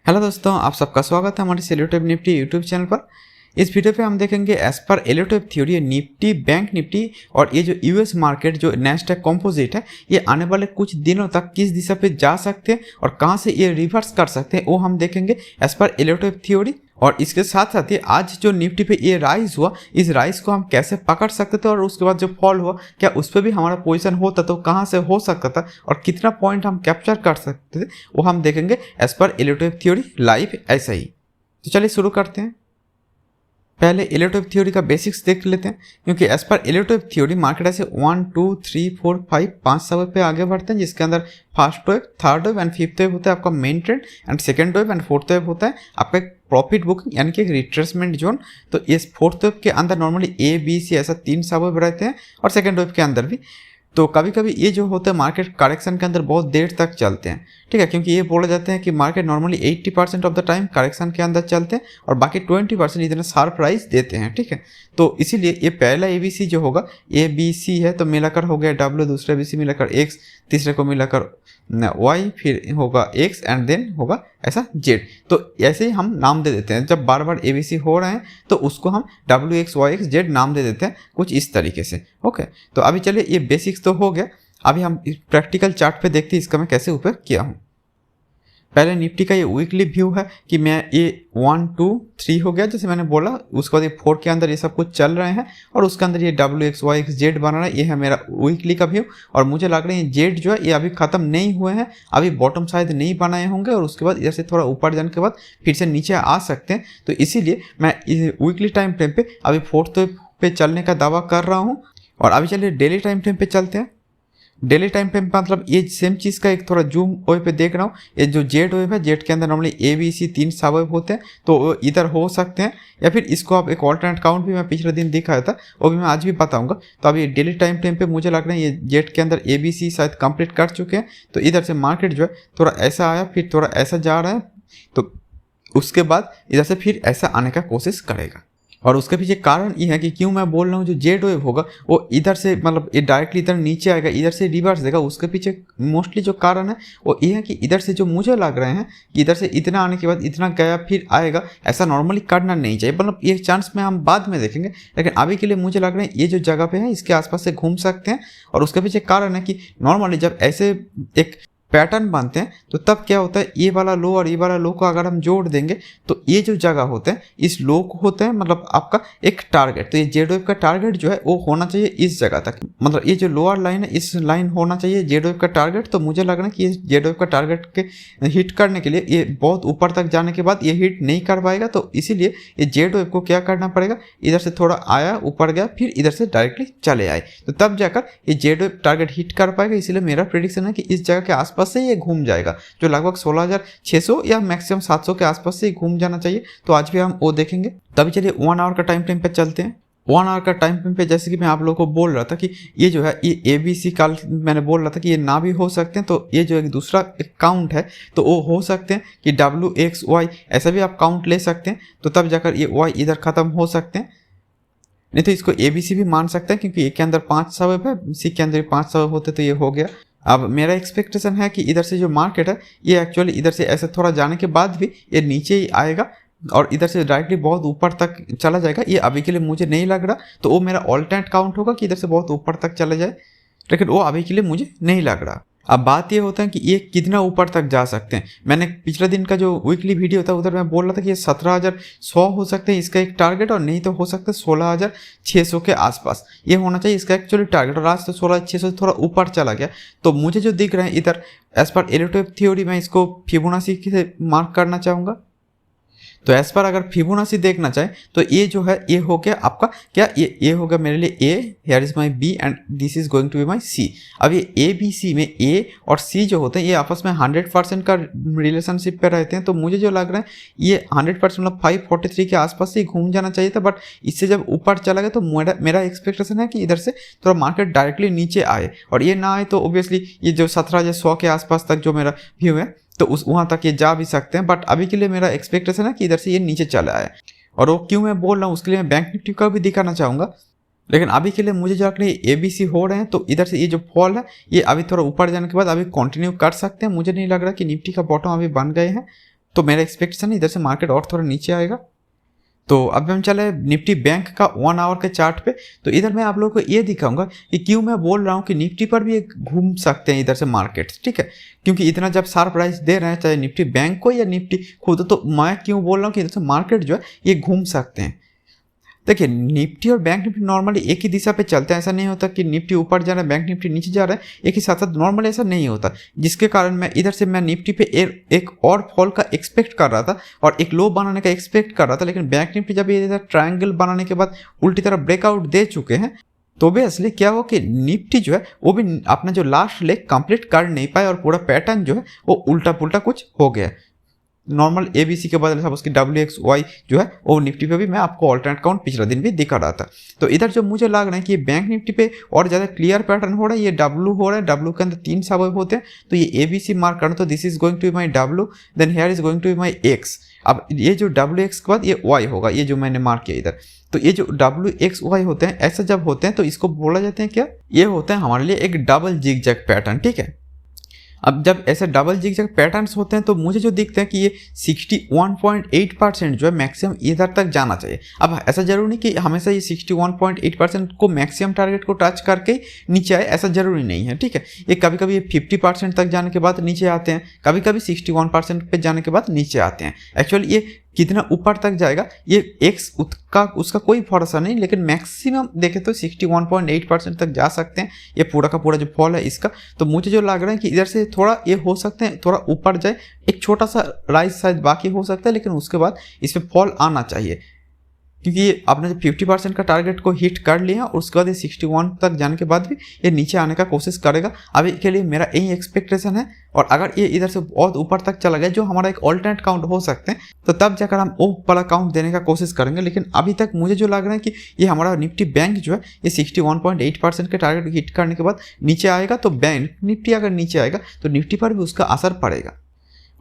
Hello दोस्तों, आप सबका स्वागत है हमारे एलियोटेप निफ्टी यूट्यूब चैनल पर। इस वीडियो पे हम देखेंगे as per Elliott wave theory Nifty, bank Nifty और ये जो यूएस मार्केट जो नैस्डैक कंपोजिट है, ये आने वाले कुछ दिनों तक किस दिशा पे जा सकते हैं और कहां से ये रिवर्स कर सकते हैं, वो हम देखेंगे एज पर एलियोटेप थ्योरी। और इसके साथ साथ ही आज जो निफ्टी पे ये राइज हुआ, इस राइज को हम कैसे पकड़ सकते थे और उसके बाद जो फॉल हुआ, क्या उस पर भी हमारा पोजीशन होता तो कहाँ से हो सकता था और कितना पॉइंट हम कैप्चर कर सकते थे, वो हम देखेंगे as per Elliott wave theory live ऐसा ही। तो चलिए शुरू करते हैं। पहले एलियोटेप थ्योरी का बेसिक्स देख लेते हैं, क्योंकि as per Elliott wave theory market ऐसे 1 2 3 4 5 5 समय पे आगे बढ़ते हैं, जिसके अंदर first wave, third wave and fifth wave होता है आपका main trend, and second wave and fourth wave होता है आपका प्रॉफिट बुकिंग यानी कि रिट्रेसमेंट जोन। तो इस फोर्थ वेव के अंदर नॉर्मली ए बी सी ऐसा 3 सब वेव रहते हैं और सेकंड वेव के अंदर भी। तो कभी कभी ये जो होता है मार्केट करेक्शन के अंदर बहुत देर तक चलते हैं, ठीक है, क्योंकि ये बोला जाता है कि market normally 80% of the time correction के अंदर चलते हैं और बाकी 20% इतना शार्प प्राइस देते हैं, ठीक है। तो इसीलिए ये पहला ए बी सी जो होगा, ए बी सी है तो मिलाकर हो गया डब्ल्यू, दूसरे बी सी मिलाकर एक्स, तीसरे को मिलाकर वाई, फिर होगा एक्स एंड देन होगा ऐसा जेड। तो ऐसे ही हम नाम दे देते हैं, जब बार बार ए बी सी हो रहे हैं तो उसको हम W X Y X Z नाम दे देते हैं, कुछ इस तरीके से। ओके, तो अभी चलिए ये बेसिक्स तो हो गया, अभी हम प्रैक्टिकल चार्ट पे देखते हैं इसका मैं कैसे उपयोग किया हूँ। पहले निफ्टी का ये वीकली व्यू है कि मैं ये 1 2 3 हो गया जैसे मैंने बोला, उसके बाद ये 4 के अंदर ये सब कुछ चल रहे हैं और उसके अंदर ये W X Y X Z बना रहा है। ये है मेरा वीकली का व्यू और मुझे लग रहा है ये जेड जो है ये अभी खत्म नहीं हुए हैं, अभी बॉटम शायद नहीं बनाए होंगे और उसके बाद इधर से थोड़ा ऊपर जाने के बाद फिर से नीचे आ सकते हैं। तो इसीलिए मैं वीकली टाइम फ्रेम पे अभी फोर्थ पे चलने का दावा कर रहा हूँ। और अभी चलिए डेली टाइम फ्रेम पे चलते हैं। डेली टाइम पे मतलब ये सेम चीज़ का एक थोड़ा जूम वेव पे देख रहा हूँ। ये जो जेड वेव है, जेड के अंदर नॉर्मली ए बी सी 3 सब वेव होते हैं, तो इधर हो सकते हैं या फिर इसको आप एक ऑल्टरनेट काउंट भी मैं पिछले दिन दिखाया था, वो भी मैं आज भी बताऊंगा। तो अभी डेली टाइम फ्रेम पे मुझे लग रहा है ये जेड के अंदर ए बी सी शायद कंप्लीट कर चुके हैं। तो इधर से मार्केट जो है थोड़ा ऐसा आया, फिर थोड़ा ऐसा जा रहा है, तो उसके बाद इधर से फिर ऐसा आने का कोशिश करेगा। और उसके पीछे कारण ये है कि क्यों मैं बोल रहा हूँ जो जेड वेव होगा वो इधर से मतलब ये डायरेक्टली इधर नीचे आएगा, इधर से रिवर्स देगा। उसके पीछे मोस्टली जो कारण है वो ये है कि इधर से जो मुझे लग रहे हैं कि इधर से इतना आने के बाद इतना गया फिर आएगा, ऐसा नॉर्मली करना नहीं चाहिए। मतलब ये चांस में हम बाद में देखेंगे, लेकिन अभी के लिए मुझे लग रहा है ये जो जगह पे है इसके आसपास से घूम सकते हैं। और उसके पीछे कारण है कि नॉर्मली जब ऐसे एक पैटर्न बनते हैं तो तब क्या होता है, ये वाला लो और ये वाला लो को अगर हम जोड़ देंगे तो ये जो जगह होते हैं इस लो को होते हैं मतलब आपका एक टारगेट। तो ये जेड वेव का टारगेट जो है वो होना चाहिए इस जगह तक, मतलब ये जो लोअर लाइन है इस लाइन होना चाहिए जेड वेव का टारगेट। तो मुझे लग रहा है कि ये जेड वेव का टारगेट के हिट करने के लिए ये बहुत ऊपर तक जाने के बाद ये हिट नहीं कर पाएगा। तो इसीलिए ये जेड वेव को क्या करना पड़ेगा, इधर से थोड़ा आया ऊपर गया फिर इधर से डायरेक्टली चले आए, तो तब जाकर ये जेड वेव टारगेट हिट कर पाएगा। इसीलिए मेरा प्रेडिक्शन है कि इस जगह के आसपास से ये घूम जाएगा, जो लगभग 16,600 या मैक्सिमम 700 के आसपास से घूम जाना चाहिए। तो आज भी हम वो देखेंगे। तभी चलिए 1 आवर का टाइम फ्रेम पे चलते हैं। 1 आवर का टाइम फ्रेम पे जैसे कि मैं आप लोगों को बोल रहा था कि ये जो है ये ए बी सी कल मैंने बोल रहा था कि ये ना भी हो सकते हैं, तो ये जो एक दूसरा एक काउंट है तो वो हो सकते हैं कि डब्ल्यू एक्स वाई ऐसा भी आप काउंट ले सकते हैं। तो तब जाकर ये वाई इधर खत्म हो सकते हैं, नहीं तो इसको ए बी सी भी मान सकते हैं, क्योंकि ए के अंदर 5 सब है, सी के अंदर 5 सब होते तो ये हो गया। अब मेरा एक्सपेक्टेशन है कि इधर से जो मार्केट है ये एक्चुअली इधर से ऐसे थोड़ा जाने के बाद भी ये नीचे ही आएगा और इधर से डायरेक्टली बहुत ऊपर तक चला जाएगा। ये अभी के लिए मुझे नहीं लग रहा, तो वो मेरा ऑल्टरनेट काउंट होगा कि इधर से बहुत ऊपर तक चला जाए, लेकिन वो अभी के लिए मुझे नहीं लग रहा। अब बात ये होता है कि ये कितना ऊपर तक जा सकते हैं। मैंने पिछले दिन का जो वीकली वीडियो था उधर मैं बोल रहा था कि ये 17,100 हो सकते हैं इसका एक टारगेट, और नहीं तो हो सकता है 16,600 के आसपास ये होना चाहिए इसका एक्चुअली टारगेट। और आज तो 16,600 से थोड़ा ऊपर चला गया। तो मुझे जो दिख रहा है इधर एज पर एलियोटेप थ्योरी मैं इसको फिबोनाची से मार्क करना चाहूँगा। तो एज पर अगर फिबोनाची देखना चाहे तो ये जो है ये हो गया आपका क्या, ये हो गया मेरे लिए A, here is my B and this is going to be my C. अब ये ए बी सी में ए और सी जो होते हैं ये आपस में 100% का रिलेशनशिप पे रहते हैं। तो मुझे जो लग रहा है ये 100% मतलब 543 के आसपास से ही घूम जाना चाहिए था, बट इससे जब ऊपर चला गया तो मेरा एक्सपेक्टेशन है कि इधर से थोड़ा मार्केट डायरेक्टली नीचे आए, और ये ना आए तो ऑब्वियसली ये जो 17,100 के आसपास तक जो मेरा व्यू है तो उस वहाँ तक ये जा भी सकते हैं। बट अभी के लिए मेरा एक्सपेक्टेशन है कि इधर से ये नीचे चला आए, और वो क्यों मैं बोल रहा हूँ उसके लिए मैं बैंक निफ्टी का भी दिखाना चाहूँगा। लेकिन अभी के लिए मुझे जो ए बी सी हो रहे हैं तो इधर से ये जो फॉल है ये अभी थोड़ा ऊपर जाने के बाद अभी कंटिन्यू कर सकते हैं। मुझे नहीं लग रहा कि निफ्टी का बॉटम अभी बन गए हैं। तो मेरा एक्सपेक्टेशन है इधर से मार्केट और थोड़ा नीचे आएगा। तो अब हम चले निफ्टी बैंक का 1 आवर के चार्ट पे। तो इधर मैं आप लोगों को ये दिखाऊंगा कि क्यों मैं बोल रहा हूँ कि निफ्टी पर भी घूम सकते हैं इधर से मार्केट, ठीक है। क्योंकि इतना जब शार्प प्राइस दे रहे हैं चाहे निफ्टी बैंक को या निफ्टी खुद, तो मैं क्यों बोल रहा हूँ कि इधर से मार्केट जो है ये घूम सकते हैं। देखिए निफ्टी और बैंक निफ्टी नॉर्मली एक ही दिशा पे चलते हैं, ऐसा नहीं होता कि निफ्टी ऊपर जा रहा है बैंक निफ्टी नीचे जा रहा है एक ही साथ साथ, नॉर्मली ऐसा नहीं होता। जिसके कारण मैं इधर से मैं निफ्टी पे एक और फॉल का एक्सपेक्ट कर रहा था और एक लो बनाने का एक्सपेक्ट कर रहा था, लेकिन बैंक निफ्टी जब ये इधर ट्रायंगल बनाने के बाद उल्टी तरफ ब्रेकआउट दे चुके हैं, तो बेसिकली क्या हो कि निफ्टी जो है वो भी अपना जो लास्ट लेग कंप्लीट कर नहीं पाए और पूरा पैटर्न जो है वो उल्टा पुल्टा कुछ हो गया। नॉर्मल ABC के बदले सब उसकी WXY जो है वो निफ्टी पे भी मैं आपको ऑल्टरनेट काउंट पिछला दिन भी दिखा रहा था। तो इधर जो मुझे लग रहा है कि बैंक निफ्टी पे और ज़्यादा क्लियर पैटर्न हो रहा है, ये W हो रहा है, W के अंदर 3 सब होते हैं, तो ये ABC मार्क करना, तो this is going to be my W, then here is going to be my X। अब ये जो WX के बाद ये Y होगा, ये जो मैंने मार्क किया इधर, तो ये जो WXY होते हैं ऐसा जब होते हैं तो इसको बोला जाते हैं क्या, ये होते हैं हमारे लिए एक डबल जिग जैग पैटर्न, ठीक है। अब जब ऐसे डबल जिगजैग पैटर्न्स होते हैं तो मुझे जो दिखता है कि ये 61.8% जो है मैक्सिमम इधर तक जाना चाहिए। अब ऐसा जरूरी नहीं कि हमेशा ये 61.8% को मैक्सिमम टारगेट को टच करके नीचे आए, ऐसा जरूरी नहीं है, ठीक है। ये कभी कभी 50% तक जाने के बाद नीचे आते हैं, कभी कभी 61% पे जाने के बाद नीचे आते हैं। एक्चुअली ये कितना ऊपर तक जाएगा ये उसका कोई भरोसा नहीं, लेकिन मैक्सिमम देखे तो 61.8% तक जा सकते हैं ये पूरा का पूरा जो फॉल है इसका। तो मुझे जो लग रहा है कि इधर से थोड़ा ये हो सकते हैं थोड़ा ऊपर जाए, एक छोटा सा राइज शायद बाकी हो सकता है, लेकिन उसके बाद इस पर फॉल आना चाहिए, क्योंकि ये आपने जो 50% का टारगेट को हिट कर लिया और उसके बाद ये 61 तक जाने के बाद भी ये नीचे आने का कोशिश करेगा। अभी के लिए मेरा यही एक्सपेक्टेशन है, और अगर ये इधर से बहुत ऊपर तक चला गया जो हमारा एक ऑल्टरनेट काउंट हो सकते हैं, तो तब जाकर हम वो वाला काउंट देने का कोशिश करेंगे। लेकिन अभी तक मुझे जो लग रहा है कि ये हमारा निफ्टी बैंक जो है ये 61.8% के टारगेट हिट करने के बाद नीचे आएगा, तो बैंक निफ्टी अगर नीचे आएगा तो निफ्टी पर भी उसका असर पड़ेगा।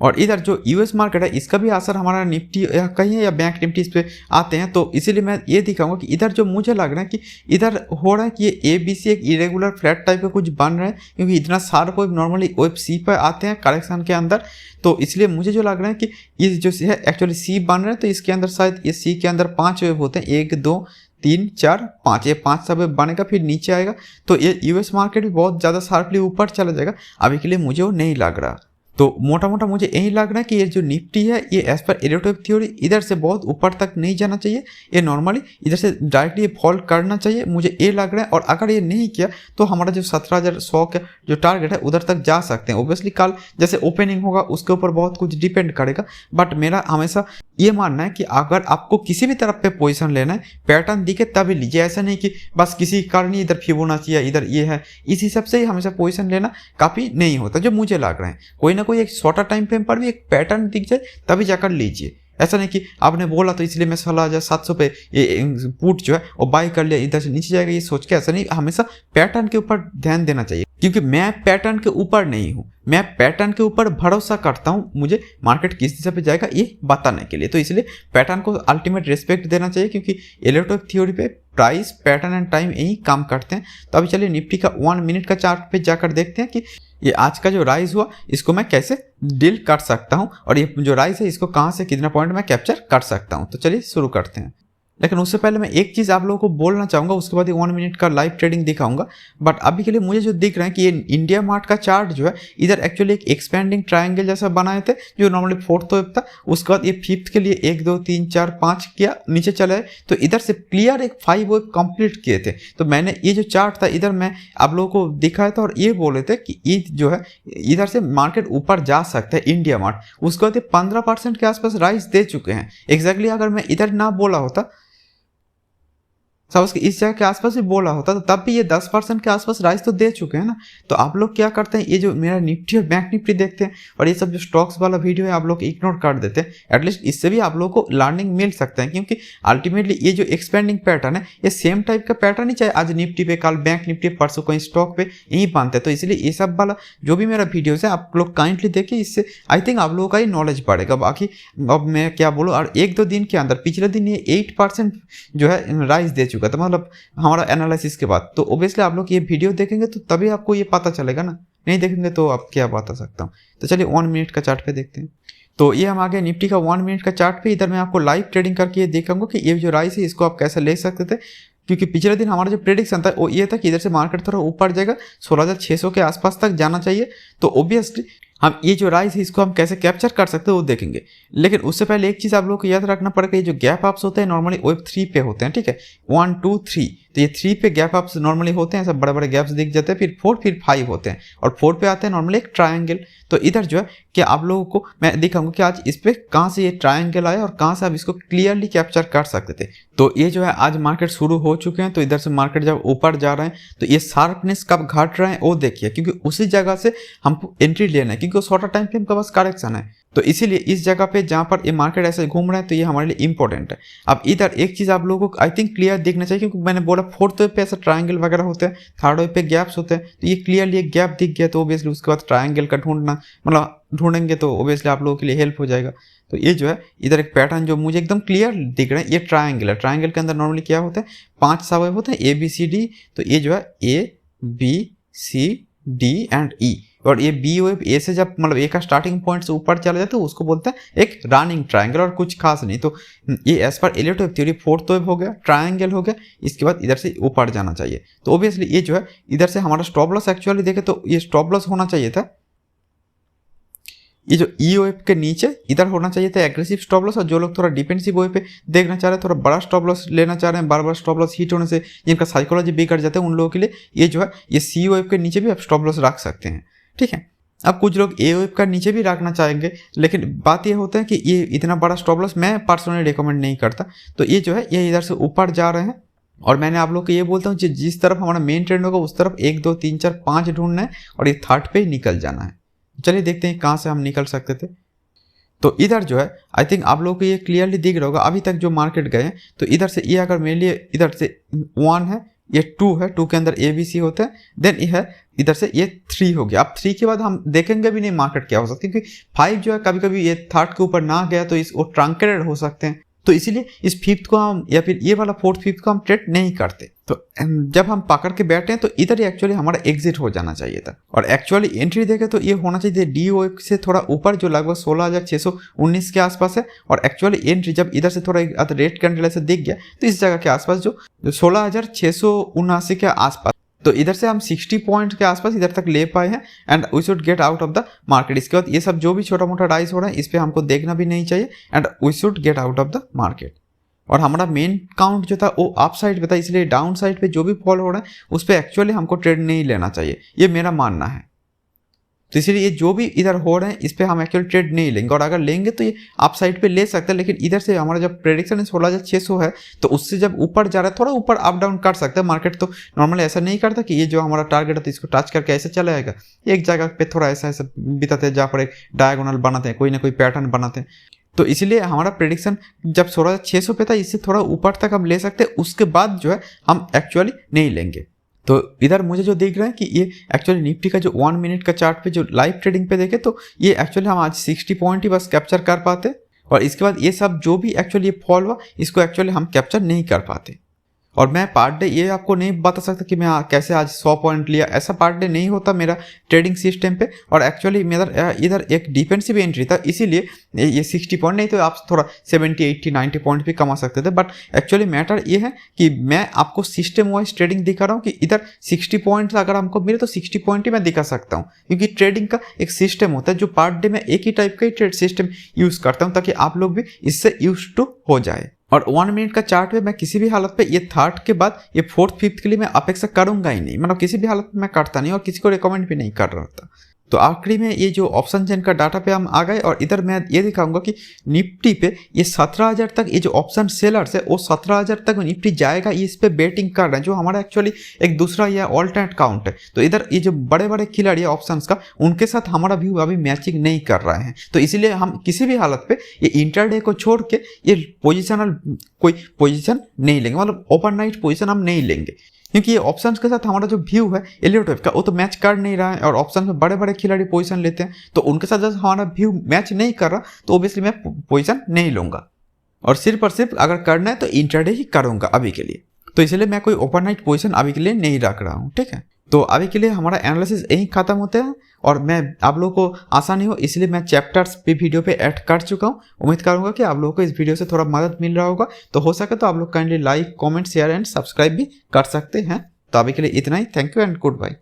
और इधर जो यूएस मार्केट है इसका भी असर हमारा निफ्टी या कहीं या बैंक निफ्टी इस पे आते हैं। तो इसीलिए मैं ये दिखाऊंगा कि इधर जो मुझे लग रहा है कि इधर हो रहा है कि ये ABC एक इरेगुलर फ्लैट टाइप का कुछ बन रहा है, क्योंकि इतना सारा वेव नॉर्मली वेब C पर आते हैं करेक्शन के अंदर। तो इसलिए मुझे जो लग रहा है कि ये जो है एक्चुअली C बन रहा है, तो इसके अंदर शायद ये C के अंदर 5 वेव होते हैं, 1 2 3 4 5, ये 5 सब वेव बनेगा फिर नीचे आएगा। तो ये यूएस मार्केट भी बहुत ज़्यादा शार्पली ऊपर चला जाएगा, अभी के लिए मुझे वो नहीं लग रहा। तो मोटा मोटा मुझे यही लग रहा है कि ये जो निफ्टी है ये एज पर एलोटिव थ्योरी इधर से बहुत ऊपर तक नहीं जाना चाहिए, ये नॉर्मली इधर से डायरेक्टली फॉल करना चाहिए, मुझे ये लग रहा है। और अगर ये नहीं किया तो हमारा जो 17,100 का जो टारगेट है उधर तक जा सकते हैं। ओब्वियसली कल जैसे ओपनिंग होगा उसके ऊपर बहुत कुछ डिपेंड करेगा, बट मेरा हमेशा ये मानना है कि अगर आपको किसी भी तरफ पे पोजीशन लेना है पैटर्न दिखे तभी लीजिए, ऐसा नहीं कि बस किसी कारण इधर फिबोनाची है इधर ये है इस हिसाब से ही हमेशा पोजीशन लेना काफ़ी नहीं होता जो मुझे लग रहा है। कोई ना कोई एक शॉर्टर टाइम फ्रेम पर भी एक पैटर्न दिख जाए तभी जाकर लीजिए, ऐसा नहीं कि आपने बोला तो इसलिए मैं 16,700 पे ये पुट जो है वो बाय कर लिया इधर से नीचे जाएगा ये सोच के, ऐसा नहीं। हमेशा पैटर्न के ऊपर ध्यान देना चाहिए, क्योंकि मैं पैटर्न के ऊपर नहीं हूँ, मैं पैटर्न के ऊपर भरोसा करता हूँ, मुझे मार्केट किस दिशा पे जाएगा ये बताने के लिए। तो इसलिए पैटर्न को अल्टीमेट रिस्पेक्ट देना चाहिए, क्योंकि इलेक्ट्रिक थ्योरी पे प्राइस पैटर्न एंड टाइम यही काम करते हैं। तो अभी चलिए निफ्टी का 1 मिनट का चार्ट पे जाकर देखते हैं कि ये आज का जो राइज हुआ इसको मैं कैसे डील कर सकता हूँ, और ये जो राइज है इसको कहाँ से कितना पॉइंट में कैप्चर कर सकता हूँ। तो चलिए शुरू करते हैं। लेकिन उससे पहले मैं एक चीज़ आप लोगों को बोलना चाहूँगा, उसके बाद ये 1 मिनट का लाइव ट्रेडिंग दिखाऊंगा। बट अभी के लिए मुझे जो दिख रहा है कि ये इंडिया मार्ट का चार्ट जो है इधर एक्चुअली एक एक्सपेंडिंग ट्रायंगल जैसा बनाए थे जो नॉर्मली 4th वेव था, उसके बाद ये 5th के लिए 1 2 3 4 5 किया नीचे चला है, तो इधर से क्लियर एक 5 वेव कंप्लीट किए थे। तो मैंने ये जो चार्ट था इधर मैं आप लोगों को दिखाया था और ये बोले थे कि ये जो है इधर से मार्केट ऊपर जा सकता है इंडिया मार्ट। उसके बाद ये 15% के आसपास राइज दे चुके हैं। एग्जैक्टली अगर मैं इधर ना बोला होता, सपोज इस जगह के आसपास भी बोला होता तो तब भी ये 10% के आसपास राइज तो दे चुके हैं ना। तो आप लोग क्या करते हैं, ये जो मेरा निफ्टी और बैंक निफ्टी देखते हैं और ये सब जो स्टॉक्स वाला वीडियो है आप लोग इग्नोर कर देते हैं। एटलीस्ट इससे भी आप लोगों को लर्निंग मिल सकता है, क्योंकि अल्टीमेटली ये जो एक्सपेंडिंग पैटर्न है ये सेम टाइप का पैटर्न ही, चाहे आज निफ्टी पे कल बैंक निफ्टी परसों कोई स्टॉक पे यही बनते हैं। तो इसलिए ये सब वाला जो भी मेरा वीडियोज है आप लोग काइंडली देखिए, इससे आई थिंक आप लोगों का ही नॉलेज बढ़ेगा। बाकी अब मैं क्या बोलूँ, और 1-2 दिन के अंदर पिछले दिन ये 8% जो है राइज दे चुका तो मतलब हमारा एनालिसिस के बाद। तो ओब्वियसली आप लोग ये वीडियो देखेंगे तो तभी आपको ये पता चलेगा ना, नहीं देखेंगे तो आप क्या बता सकता हूँ। तो चलिए 1 मिनट का चार्ट पे देखते हैं। तो ये हम आ गए निफ्टी का 1 मिनट का चार्ट पे। इधर मैं आपको लाइव ट्रेडिंग करके ये दिखाऊंगा कि ये जो राइस है इसको आप कैसे ले सकते थे, क्योंकि पिछले दिन हमारा जो प्रेडिक्शन था वो ये था कि इधर से मार्केट थोड़ा ऊपर जाएगा, 16,600 के आसपास तक जाना चाहिए। तो ऑब्वियसली हम ये जो राइस है इसको हम कैसे कैप्चर कर सकते हैं वो देखेंगे। लेकिन उससे पहले एक चीज़ आप लोगों को याद रखना पड़ेगा, ये जो गैप अप्स होते हैं नॉर्मली वेब 3 पे होते हैं, ठीक है, 1 2 3। तो ये 3 पे गैप अप्स नॉर्मली होते हैं, सब बड़े बड़े गैप्स दिख जाते हैं, फिर 4 फिर 5 होते हैं, और 4 पे आते हैं नॉर्मली एक ट्रायंगल। तो इधर जो है कि आप लोगों को मैं दिखाऊंगा कि आज इस पे कहाँ से ये ट्रायंगल आया और कहाँ से आप इसको क्लियरली कैप्चर कर सकते थे। तो ये जो है आज मार्केट शुरू हो चुके हैं, तो इधर से मार्केट जब ऊपर जा रहे हैं तो ये शार्पनेस कब घट रहे हैं वो देखिए, क्योंकि उसी जगह से हमको एंट्री लेना है, क्योंकि शॉर्टर टाइम फ्रेम का बस करेक्शन है। तो इसीलिए इस जगह पे जहाँ पर ये मार्केट ऐसे घूम रहा है तो ये हमारे लिए इंपॉर्टेंट है। अब इधर एक चीज़ आप लोगों को आई थिंक क्लियर दिखना चाहिए, क्योंकि मैंने बोला 4th वेव पे ऐसा ट्रायंगल वगैरह होते हैं, 3rd वेव पे गैप्स होते हैं, तो ये क्लियरली एक गैप दिख गया। तो ओबियसली उसके बाद ट्रायंगल का ढूंढना, मतलब ढूंढेंगे तो ओबियसली आप लोगों के लिए हेल्प हो जाएगा। तो ये जो है इधर एक पैटर्न जो मुझे एकदम क्लियर दिख रहा है, ये ट्रायंगल है। ट्रायंगल के अंदर नॉर्मली क्या होता है, 5 सब वेव होते हैं, ABCD। तो ये जो है ABCD एंड E, और ये बी वेव ए से जब मतलब ए का स्टार्टिंग पॉइंट से ऊपर चला जाता है तो उसको बोलते हैं एक रनिंग ट्रायंगल, और कुछ खास नहीं। तो ये as per Elliott wave theory 4th wave हो गया, ट्रायंगल हो गया, इसके बाद इधर से ऊपर जाना चाहिए। तो ऑब्वियसली ये जो है इधर से हमारा स्टॉप लॉस एक्चुअली देखे तो ये स्टॉप लॉस होना चाहिए था, ये जो ई वेव के नीचे इधर होना चाहिए था एग्रेसिव स्टॉप लॉस। और जो लोग थोड़ा डिफेंसिव वेव पे देखना चाह रहे हैं, थोड़ा बड़ा स्टॉप लॉस लेना चाह रहे हैं, बार बार स्टॉप लॉस हिट होने से जिनका साइकोलॉजी बिगड़ जाता है, उन लोगों के लिए ये जो है ये सी वेव के नीचे भी आप स्टॉप लॉस रख सकते हैं, ठीक है। अब कुछ लोग ए वेव का नीचे भी रखना चाहेंगे, लेकिन बात ये होता है कि ये इतना बड़ा स्टॉप लॉस मैं पर्सनली रिकमेंड नहीं करता। तो ये जो है ये इधर से ऊपर जा रहे हैं, और मैंने आप लोग को ये बोलता हूँ जिस तरफ हमारा मेन ट्रेंड होगा उस तरफ 1 2 3 4 5 ढूंढना है, और ये 3rd पे ही निकल जाना है। चलिए देखते हैं कहाँ से हम निकल सकते थे। तो इधर जो है आई थिंक आप लोगों को ये क्लियरली दिख रहा होगा, अभी तक जो मार्केट गए हैं तो इधर से ये अगर मेरे लिए इधर से 1 है, ये 2 है, 2 के अंदर ABC होते हैं, देन ये है इधर से ये 3 हो गया। अब 3 के बाद हम देखेंगे भी नहीं मार्केट क्या हो सकती है, क्योंकि 5 जो है कभी कभी ये 3rd के ऊपर ना गया तो वो ट्रंकेटेड हो सकते हैं। तो इसीलिए इस 5th को हम या फिर ये वाला 4th 5th को हम ट्रेड नहीं करते। तो जब हम पकड़ के बैठे हैं तो इधर ही एक्चुअली हमारा एग्जिट हो जाना चाहिए था, और एक्चुअली एंट्री देखे तो ये होना चाहिए DO से थोड़ा ऊपर जो लगभग 16,619 के आसपास है, और एक्चुअली एंट्री जब इधर से थोड़ा रेड कैंडल ऐसे दिख गया तो इस जगह के आसपास जो 16,679 के आसपास, तो इधर से हम 60 पॉइंट के आसपास इधर तक ले पाए हैं, and we should get out of the market. इसके बाद ये सब जो भी छोटा मोटा राइज हो रहा है इस पर हमको देखना भी नहीं चाहिए, and we should get out of the market. और हमारा मेन काउंट जो था वो अप साइड पे था, इसलिए डाउन साइड पे जो भी फॉल हो रहा है उस पर एक्चुअली हमको ट्रेड नहीं लेना चाहिए, ये मेरा मानना है। तो इसीलिए ये जो भी इधर हो रहे हैं इस पर हम एक्चुअली ट्रेड नहीं लेंगे, और अगर लेंगे तो ये अप साइड पे ले सकते हैं। लेकिन इधर से हमारा जब प्रेडिक्शन है 16,600 है, तो उससे जब ऊपर जा रहा है थोड़ा ऊपर अप डाउन कर सकते हैं मार्केट। तो नॉर्मली ऐसा नहीं करता कि ये जो हमारा टारगेट है तो इसको टच करके ऐसे चला जाएगा, एक जगह पे थोड़ा ऐसा ऐसा बिताते हैं जहाँ पर एक डायगोनल बनाते हैं, कोई ना कोई पैटर्न बनाते हैं। तो इसीलिए हमारा प्रेडिक्शन जब 16,600 पे था, इससे थोड़ा ऊपर तक हम ले सकते हैं, उसके बाद जो है हम एक्चुअली नहीं लेंगे। तो इधर मुझे जो दिख रहा है कि ये एक्चुअली निफ्टी का जो 1 मिनट का चार्ट पे जो लाइव ट्रेडिंग पे देखे तो ये एक्चुअली हम आज 60 पॉइंट ही बस कैप्चर कर पाते, और इसके बाद ये सब जो भी एक्चुअली ये फॉल हुआ इसको एक्चुअली हम कैप्चर नहीं कर पाते। और मैं पार्ट डे ये आपको नहीं बता सकता कि मैं कैसे आज 100 पॉइंट लिया, ऐसा पार्ट डे नहीं होता मेरा ट्रेडिंग सिस्टम पे। और एक्चुअली मेरा इधर एक डिफेंसिव एंट्री था, इसीलिए ये 60 पॉइंट नहीं तो आप थोड़ा 70 80 90 पॉइंट भी कमा सकते थे। बट एक्चुअली मैटर ये है कि मैं आपको सिस्टम वाइज ट्रेडिंग दिखा रहा हूँ कि इधर 60 पॉइंट अगर हमको मिले तो 60 पॉइंट ही मैं दिखा सकता हूँ, क्योंकि ट्रेडिंग का एक सिस्टम होता है जो पार्ट डे में एक ही टाइप का ही ट्रेड सिस्टम यूज़ करता हूँ, ताकि आप लोग भी इससे यूज टू हो जाए। और 1 मिनट का चार्ट पे मैं किसी भी हालत पे ये 3rd के बाद ये 4th 5th के लिए मैं अपेक्षा करूंगा ही नहीं, मतलब किसी भी हालत में मैं करता नहीं और किसी को रिकमेंड भी नहीं कर रहा था। तो आखिरी में ये जो ऑप्शन चेन का डाटा पे हम आ गए, और इधर मैं ये दिखाऊंगा कि निफ्टी पे ये 17,000 तक ये जो ऑप्शन सेलर्स है वो 17,000 तक निफ्टी जाएगा, ये इस पे बेटिंग कर रहे हैं, जो हमारा एक्चुअली एक दूसरा ये ऑल्टरनेट काउंट है। तो इधर ये जो बड़े बड़े खिलाड़ी है ऑप्शंस का, उनके साथ हमारा व्यू अभी मैचिंग नहीं कर रहे हैं। तो इसीलिए हम किसी भी हालत पे ये इंटरडे को छोड़ के ये पोजिशनल कोई पोजिशन नहीं लेंगे, मतलब ओवरनाइट पोजिशन हम नहीं लेंगे, क्योंकि ये ऑप्शंस के साथ हमारा जो व्यू है एलियट वेव का वो तो मैच कर नहीं रहा है, और ऑप्शन में बड़े बड़े खिलाड़ी पोजीशन लेते हैं, तो उनके साथ जब हमारा व्यू मैच नहीं कर रहा तो ओबियसली मैं पोजीशन नहीं लूंगा, और सिर्फ अगर करना है तो इंटरडे ही करूंगा अभी के लिए। तो इसलिए मैं कोई ओवरनाइट पोजीशन अभी के लिए नहीं रख रहा हूँ, ठीक है। तो अभी के लिए हमारा एनालिसिस यहीं ख़त्म होते हैं और मैं आप लोगों को आसानी हो इसलिए मैं चैप्टर्स पे वीडियो पे ऐड कर चुका हूँ। उम्मीद करूँगा कि आप लोगों को इस वीडियो से थोड़ा मदद मिल रहा होगा। तो हो सके तो आप लोग kindly like, comment, share and subscribe भी कर सकते हैं। तो अभी के लिए इतना ही। Thank you and good bye.